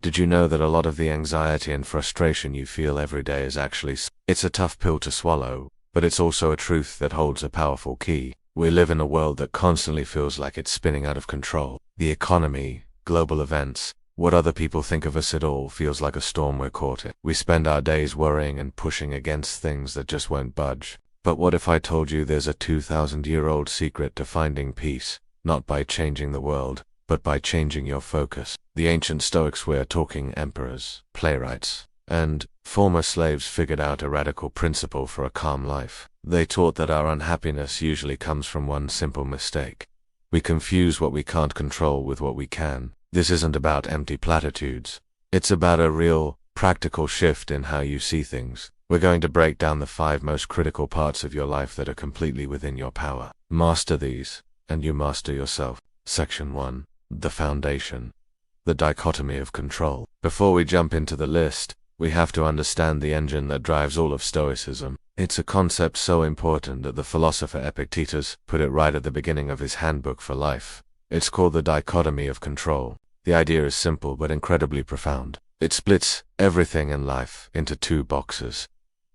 Did you know that a lot of the anxiety and frustration you feel every day is actually it's a tough pill to swallow, but it's also a truth that holds a powerful key. We live in a world that constantly feels like it's spinning out of control. The economy, global events, what other people think of us, it all feels like a storm we're caught in. We spend our days worrying and pushing against things that just won't budge. But what if I told you there's a 2,000-year-old secret to finding peace, not by changing the world, but by changing your focus? The ancient Stoics, we're talking emperors, playwrights, and former slaves, figured out a radical principle for a calm life. They taught that our unhappiness usually comes from one simple mistake. We confuse what we can't control with what we can. This isn't about empty platitudes. It's about a real, practical shift in how you see things. We're going to break down the 5 most critical parts of your life that are completely within your power. Master these, and you master yourself. Section 1. The foundation. The dichotomy of control. Before we jump into the list, we have to understand the engine that drives all of Stoicism. It's a concept so important that the philosopher Epictetus put it right at the beginning of his handbook for life. It's called the dichotomy of control. The idea is simple but incredibly profound. It splits everything in life into 2 boxes.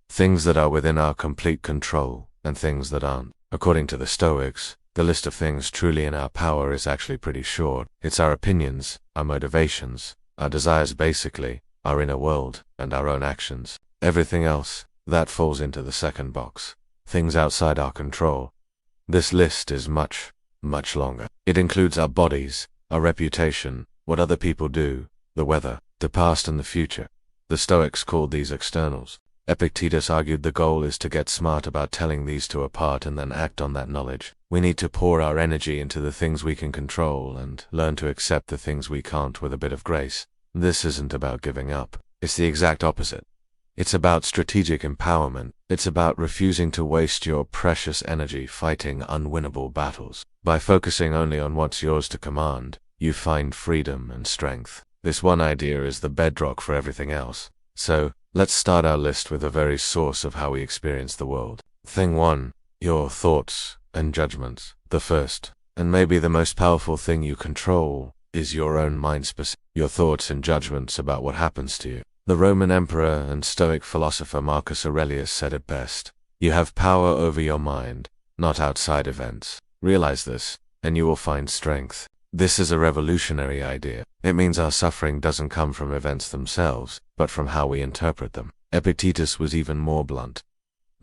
Things that are within our complete control and things that aren't. According to the Stoics, the list of things truly in our power is actually pretty short. It's our opinions, our motivations, our desires, basically, our inner world, and our own actions. Everything else, that falls into the second box. Things outside our control. This list is much, much longer. It includes our bodies, our reputation, what other people do, the weather, the past and the future. The Stoics called these externals. Epictetus argued the goal is to get smart about telling these 2 apart and then act on that knowledge. We need to pour our energy into the things we can control and learn to accept the things we can't with a bit of grace. This isn't about giving up. It's the exact opposite. It's about strategic empowerment. It's about refusing to waste your precious energy fighting unwinnable battles. By focusing only on what's yours to command, you find freedom and strength. This one idea is the bedrock for everything else. So, let's start our list with the very source of how we experience the world. Thing 1. Your thoughts and judgments. The first, and maybe the most powerful thing you control, is your own mind space. Your thoughts and judgments about what happens to you. The Roman emperor and Stoic philosopher Marcus Aurelius said it best. You have power over your mind, not outside events. Realize this, and you will find strength. This is a revolutionary idea. It means our suffering doesn't come from events themselves, but from how we interpret them. Epictetus was even more blunt.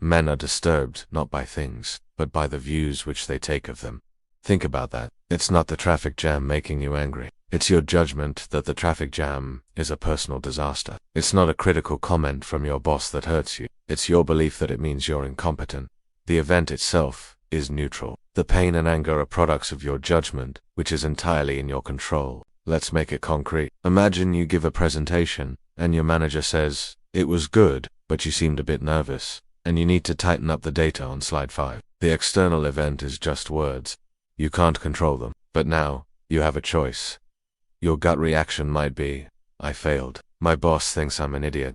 Men are disturbed not by things, but by the views which they take of them. Think about that. It's not the traffic jam making you angry. It's your judgment that the traffic jam is a personal disaster. It's not a critical comment from your boss that hurts you. It's your belief that it means you're incompetent. The event itself is neutral. The pain and anger are products of your judgment, which is entirely in your control. Let's make it concrete. Imagine you give a presentation, and your manager says, "It was good, but you seemed a bit nervous, and you need to tighten up the data on slide 5. The external event is just words. You can't control them. But now, you have a choice. Your gut reaction might be, "I failed. My boss thinks I'm an idiot."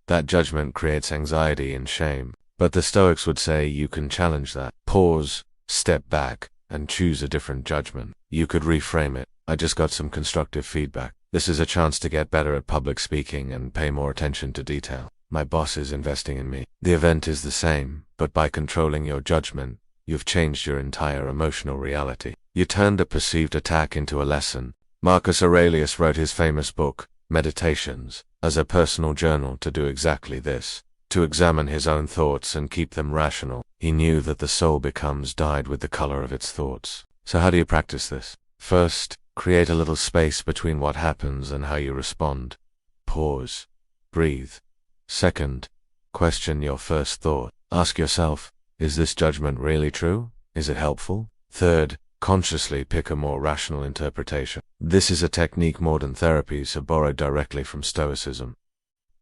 That judgment creates anxiety and shame. But the Stoics would say you can challenge that. Pause, step back, and choose a different judgment. You could reframe it. "I just got some constructive feedback. This is a chance to get better at public speaking and pay more attention to detail. My boss is investing in me." The event is the same, but by controlling your judgment, you've changed your entire emotional reality. You turned a perceived attack into a lesson. Marcus Aurelius wrote his famous book, Meditations, as a personal journal to do exactly this. To examine his own thoughts and keep them rational. He knew that the soul becomes dyed with the color of its thoughts. So how do you practice this? First, create a little space between what happens and how you respond. Pause. Breathe. Second, question your first thought. Ask yourself, is this judgment really true? Is it helpful? Third, consciously pick a more rational interpretation. This is a technique modern therapies have borrowed directly from Stoicism.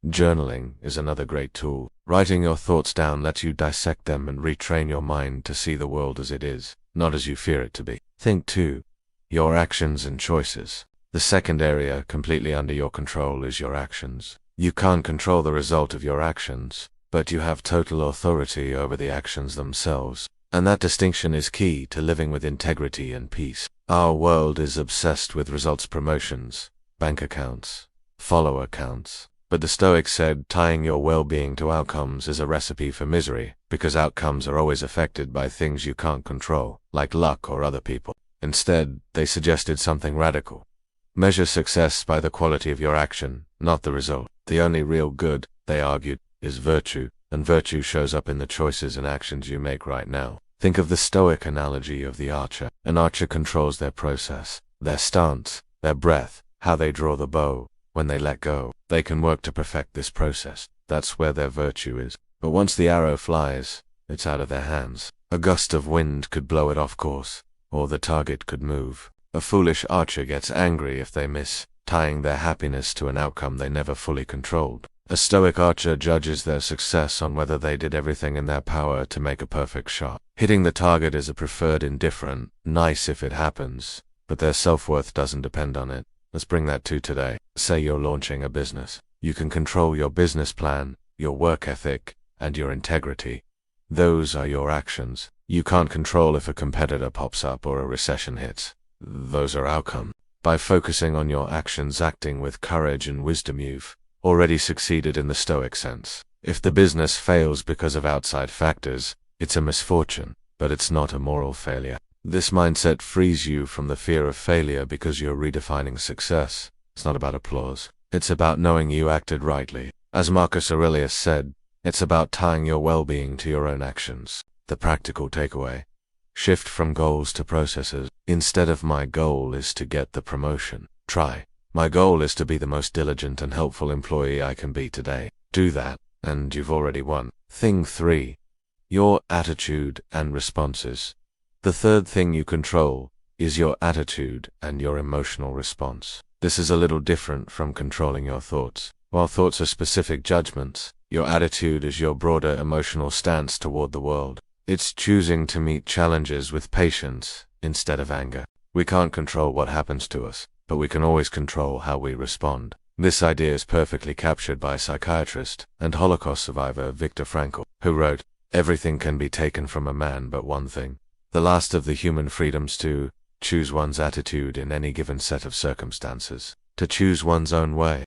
Journaling is another great tool. Writing your thoughts down lets you dissect them and retrain your mind to see the world as it is, not as you fear it to be. Think 2. Your actions and choices. The second area completely under your control is your actions. You can't control the result of your actions, but you have total authority over the actions themselves. And that distinction is key to living with integrity and peace. Our world is obsessed with results, promotions, bank accounts, follower counts. But the Stoics said tying your well-being to outcomes is a recipe for misery, because outcomes are always affected by things you can't control, like luck or other people. Instead, they suggested something radical. Measure success by the quality of your action, not the result. The only real good, they argued, is virtue, and virtue shows up in the choices and actions you make right now. Think of the Stoic analogy of the archer. An archer controls their process, their stance, their breath, how they draw the bow, when they let go. They can work to perfect this process. That's where their virtue is. But once the arrow flies, it's out of their hands. A gust of wind could blow it off course, or the target could move. A foolish archer gets angry if they miss, tying their happiness to an outcome they never fully controlled. A Stoic archer judges their success on whether they did everything in their power to make a perfect shot. Hitting the target is a preferred indifferent, nice if it happens, but their self-worth doesn't depend on it. Let's bring that to today. Say you're launching a business. You can control your business plan, your work ethic, and your integrity. Those are your actions. You can't control if a competitor pops up or a recession hits. Those are outcomes. By focusing on your actions, acting with courage and wisdom, you've already succeeded in the Stoic sense. If the business fails because of outside factors, it's a misfortune, but it's not a moral failure. This mindset frees you from the fear of failure because you're redefining success. It's not about applause. It's about knowing you acted rightly. As Marcus Aurelius said, it's about tying your well-being to your own actions. The practical takeaway: shift from goals to processes. Instead of my goal is to get the promotion, try, my goal is to be the most diligent and helpful employee I can be today. Do that, and you've already won. Thing 3. Your attitude and responses. The third thing you control is your attitude and your emotional response. This is a little different from controlling your thoughts. While thoughts are specific judgments, your attitude is your broader emotional stance toward the world. It's choosing to meet challenges with patience instead of anger. We can't control what happens to us, but we can always control how we respond. This idea is perfectly captured by psychiatrist and Holocaust survivor Viktor Frankl, who wrote, "Everything can be taken from a man but one thing. The last of the human freedoms to choose one's attitude in any given set of circumstances, to choose one's own way."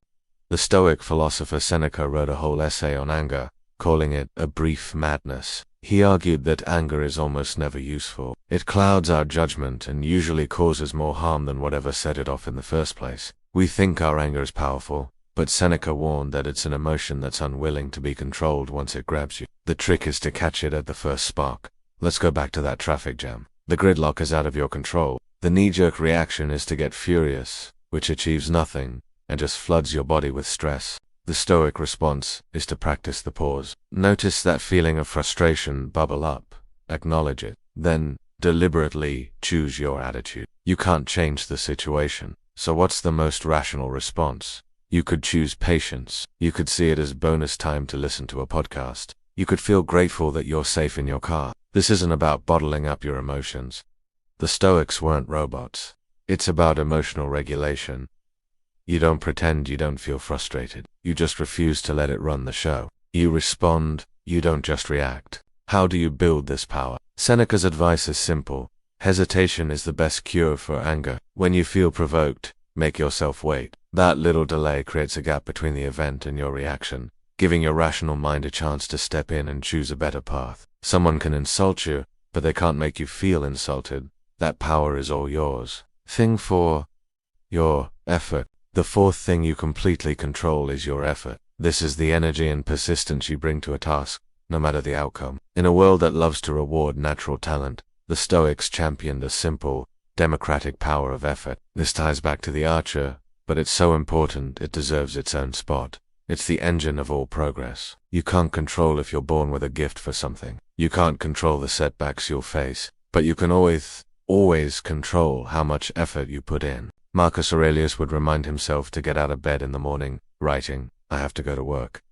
The Stoic philosopher Seneca wrote a whole essay on anger, calling it a brief madness. He argued that anger is almost never useful. It clouds our judgment and usually causes more harm than whatever set it off in the first place. We think our anger is powerful, but Seneca warned that it's an emotion that's unwilling to be controlled once it grabs you. The trick is to catch it at the first spark. Let's go back to that traffic jam. The gridlock is out of your control. The knee-jerk reaction is to get furious, which achieves nothing and just floods your body with stress. The Stoic response is to practice the pause. Notice that feeling of frustration bubble up, acknowledge it, then deliberately choose your attitude. You can't change the situation, so what's the most rational response? You could choose patience. You could see it as bonus time to listen to a podcast. You could feel grateful that you're safe in your car. This isn't about bottling up your emotions. The Stoics weren't robots. It's about emotional regulation. You don't pretend you don't feel frustrated. You just refuse to let it run the show. You respond, you don't just react. How do you build this power? Seneca's advice is simple. Hesitation is the best cure for anger. When you feel provoked, make yourself wait. That little delay creates a gap between the event and your reaction, giving your rational mind a chance to step in and choose a better path. Someone can insult you, but they can't make you feel insulted. That power is all yours. Thing 4. Your effort. The fourth thing you completely control is your effort. This is the energy and persistence you bring to a task, no matter the outcome. In a world that loves to reward natural talent, the Stoics championed the simple, democratic power of effort. This ties back to the archer, but it's so important it deserves its own spot. It's the engine of all progress. You can't control if you're born with a gift for something. You can't control the setbacks you'll face, but you can always control how much effort you put in. Marcus Aurelius would remind himself to get out of bed in the morning, writing, "I have to go to work."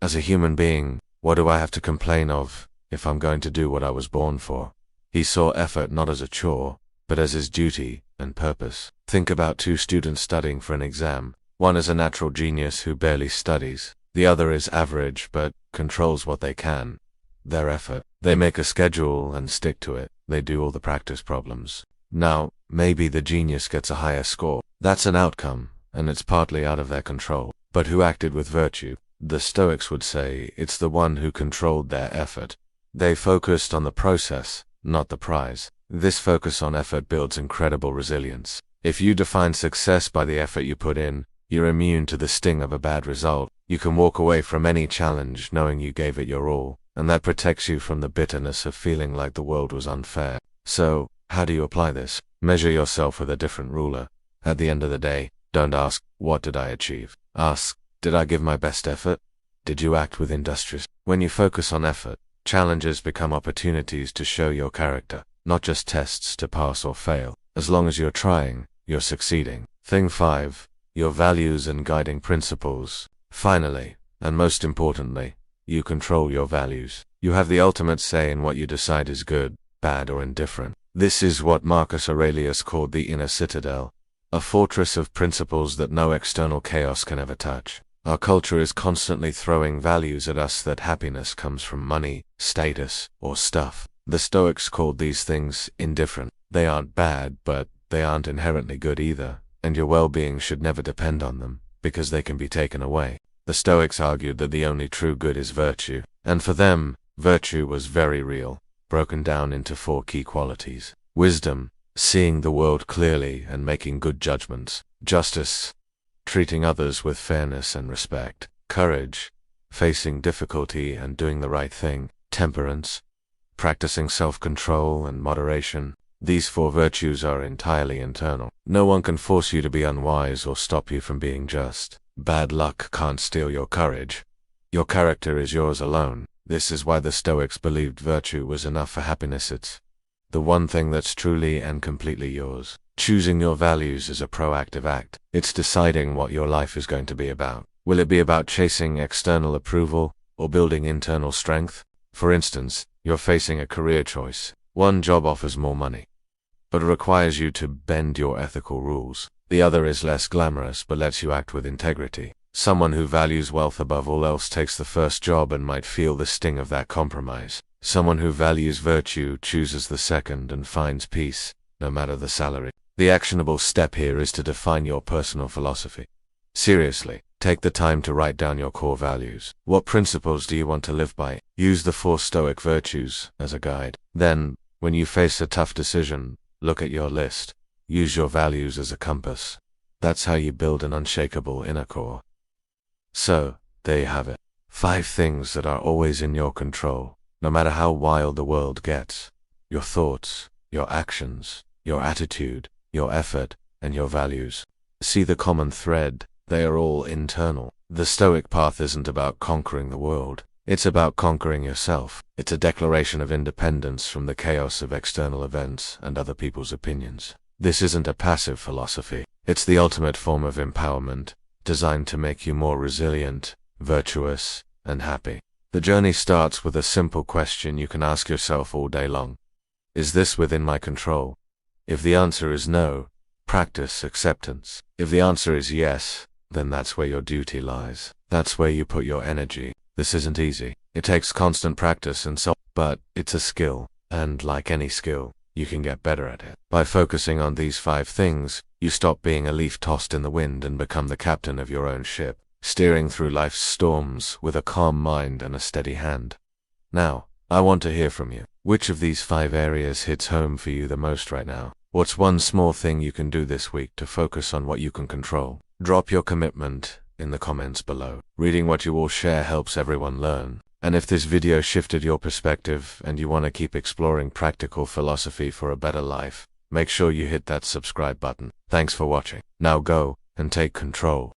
As a human being, what do I have to complain of if I'm going to do what I was born for? He saw effort not as a chore, but as his duty and purpose. Think about two students studying for an exam. One is a natural genius who barely studies. The other is average but controls what they can. Their effort. They make a schedule and stick to it. They do all the practice problems. Now, maybe the genius gets a higher score. That's an outcome, and it's partly out of their control. But who acted with virtue? The Stoics would say it's the one who controlled their effort. They focused on the process, not the prize. This focus on effort builds incredible resilience. If you define success by the effort you put in, you're immune to the sting of a bad result. You can walk away from any challenge knowing you gave it your all, and that protects you from the bitterness of feeling like the world was unfair. So, how do you apply this? Measure yourself with a different ruler. At the end of the day, don't ask, what did I achieve? Ask, did I give my best effort? Did you act with industrious? When you focus on effort, challenges become opportunities to show your character, not just tests to pass or fail. As long as you're trying, you're succeeding. Thing 5. Your values and guiding principles. Finally, and most importantly, you control your values. You have the ultimate say in what you decide is good, bad, or indifferent. This is what Marcus Aurelius called the inner citadel, a fortress of principles that no external chaos can ever touch. Our culture is constantly throwing values at us that happiness comes from money, status, or stuff. The Stoics called these things indifferent. They aren't bad, but they aren't inherently good either, and your well-being should never depend on them, because they can be taken away. The Stoics argued that the only true good is virtue, and for them, virtue was very real, broken down into 4 key qualities. Wisdom, seeing the world clearly and making good judgments. Justice, treating others with fairness and respect. Courage, facing difficulty and doing the right thing. Temperance, practicing self-control and moderation. These 4 virtues are entirely internal. No one can force you to be unwise or stop you from being just. Bad luck can't steal your courage. Your character is yours alone. This is why the Stoics believed virtue was enough for happiness. It's the one thing that's truly and completely yours. Choosing your values is a proactive act. It's deciding what your life is going to be about. Will it be about chasing external approval or building internal strength? For instance, you're facing a career choice. One job offers more money, but requires you to bend your ethical rules. The other is less glamorous but lets you act with integrity. Someone who values wealth above all else takes the first job and might feel the sting of that compromise. Someone who values virtue chooses the second and finds peace, no matter the salary. The actionable step here is to define your personal philosophy. Seriously, take the time to write down your core values. What principles do you want to live by? Use the 4 Stoic virtues as a guide. Then, when you face a tough decision, look at your list. Use your values as a compass. That's how you build an unshakable inner core. So, there you have it. 5 things that are always in your control, no matter how wild the world gets. Your thoughts, your actions, your attitude, your effort, and your values. See the common thread. They are all internal. The Stoic path isn't about conquering the world. It's about conquering yourself. It's a declaration of independence from the chaos of external events and other people's opinions. This isn't a passive philosophy. It's the ultimate form of empowerment, designed to make you more resilient, virtuous, and happy. The journey starts with a simple question you can ask yourself all day long. Is this within my control? If the answer is no, practice acceptance. If the answer is yes, then that's where your duty lies. That's where you put your energy. This isn't easy. It takes constant practice and but it's a skill, and like any skill, you can get better at it. By focusing on these 5 things, you stop being a leaf tossed in the wind and become the captain of your own ship, steering through life's storms with a calm mind and a steady hand. Now, I want to hear from you. Which of these 5 areas hits home for you the most right now? What's one small thing you can do this week to focus on what you can control? Drop your commitment in the comments below. Reading what you all share helps everyone learn. And if this video shifted your perspective and you want to keep exploring practical philosophy for a better life, make sure you hit that subscribe button. Thanks for watching. Now go and take control.